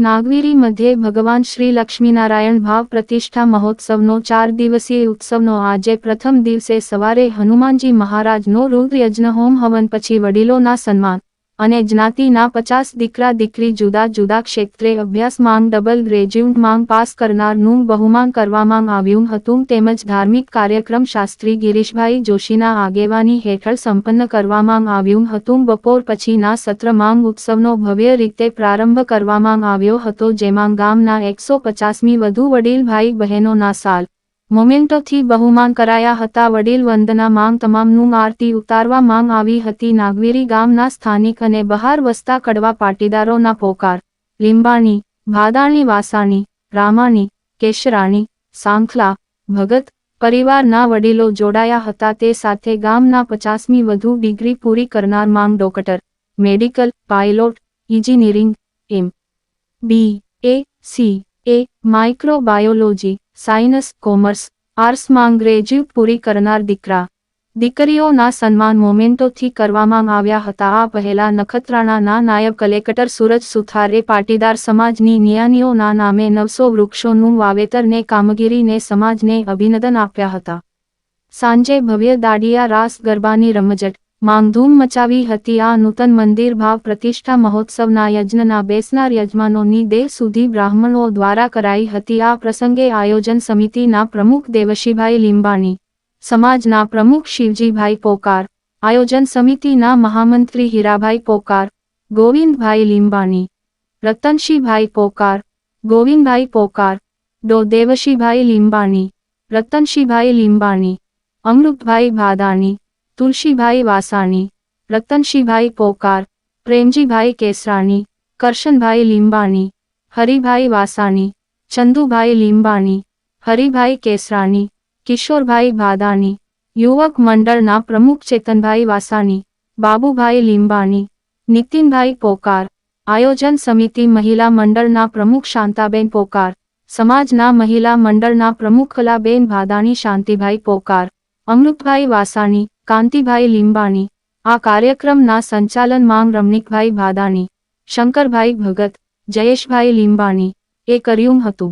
નાગવીરી મધ્યે ભગવાન શ્રી લક્ષ્મીનારાયણ ભાવ પ્રતિષ્ઠા મહોત્સવનો 4 દિવસીય ઉત્સવનો આજે પ્રથમ દિવસે સવારે હનુમાનજી મહારાજનો રુદ્ર યજ્ઞ હોમ હવન પછી વડીલોના સન્માન અને જ્ઞાતિના 50 દીકરા દીકરી જુદા જુદા ક્ષેત્રે અભ્યાસ માંગ ડબલ ગ્રેજ્યુએટ માંગ પાસ કરનારનું બહુમાન કરવામાં આવ્યું હતું તેમજ ધાર્મિક કાર્યક્રમ શાસ્ત્રી ગિરીશભાઈ જોશીના આગેવાની હેઠળ સંપન્ન કરવામાં આવ્યું હતું બપોર પછીના સત્ર માંગ ઉત્સવનો ભવ્ય રીતે પ્રારંભ કરવામાં આવ્યો હતો જેમાં ગામના 150મી વધુ વડીલ ભાઈ બહેનોના સાલ મોમેન્ટોથી બહુમાન કરાયા હતા વડીલ વંદના માંગ તમામનું આરતી ઉતારવા માંગ આવી હતી નાગવીરી ગામના સ્થાનિક અને બહાર વસતા કડવા પાટીદારોના પોકાર લીંબાણી ભાદાણી વાસાણી રામાણી કેશરાણી સાંખલા ભગત પરિવારના વડીલો જોડાયા હતા તે સાથે ગામના 50મી વધુ ડિગ્રી પૂરી કરનાર માંગ doctor medical pilot engineering MBA microbiology science commerce arts માંગ ગ્રેજ્યુએટ પૂરી કરનાર દીકરા દીકરીઓના સન્માન મોમેન્ટોથી કરવામાં આવ્યા હતા આ પહેલા નખત્રાણાના નાયબ કલેક્ટર સુરજ સુથારે પાટીદાર સમાજની નિયાનીઓના નામે 900 વૃક્ષોનું વાવેતરને કામગીરીને સમાજને અભિનંદન આપ્યા હતા સાંજે ભવ્ય દાંડિયા રાસ ગરબાની રમઝટ માંગધૂમ મચાવી હતી આ નૂતન મંદિર ભાવ પ્રતિષ્ઠા મહોત્સવના યજ્ઞના બેસનાર યજમાનોની દેહ સુધી બ્રાહ્મણો દ્વારા કરાઈ હતી આ પ્રસંગે આયોજન સમિતિના પ્રમુખ દેવશીભાઈ લીંબાણી સમાજના પ્રમુખ શિવજીભાઈ પોકાર આયોજન સમિતિના મહામંત્રી હીરાભાઈ પોકાર ગોવિંદભાઈ લીંબાણી રતનશીભાઈ પોકાર ગોવિંદભાઈ પોકાર ડો દેવશીભાઈ લીંબાણી રતનશીભાઈ લીંબાણી અમૃતભાઈ ભાદાણી તુલસીભાઈ વાસાણી રતનશીભાઈ પોકાર પ્રેમજીભાઈ કેસરાણી કરશનભાઈ લીંબાણી હરિભાઈ વાસાણી ચંદુભાઈ લીંબાણી હરિભાઈ કેસરાણી કિશોરભાઈ ભાદાણી યુવક મંડળના પ્રમુખ ચેતનભાઈ વાસાણી બાબુભાઈ લીંબાણી નીતિનભાઈ પોકાર આયોજન સમિતિ મહિલા મંડળના પ્રમુખ શાંતાબેન પોકાર સમાજના મહિલા મંડળના પ્રમુખ કલાબેન ભાદાણી શાંતિભાઈ પોકાર અમૃતભાઈ વાસાણી કાંતિભાઈ લીંબાણી આ કાર્યક્રમના સંચાલન માંગ રમણીકભાઈ ભાદાણી શંકરભાઈ ભગત જયેશભાઈ લીંબાણી એ કર્યું હતું।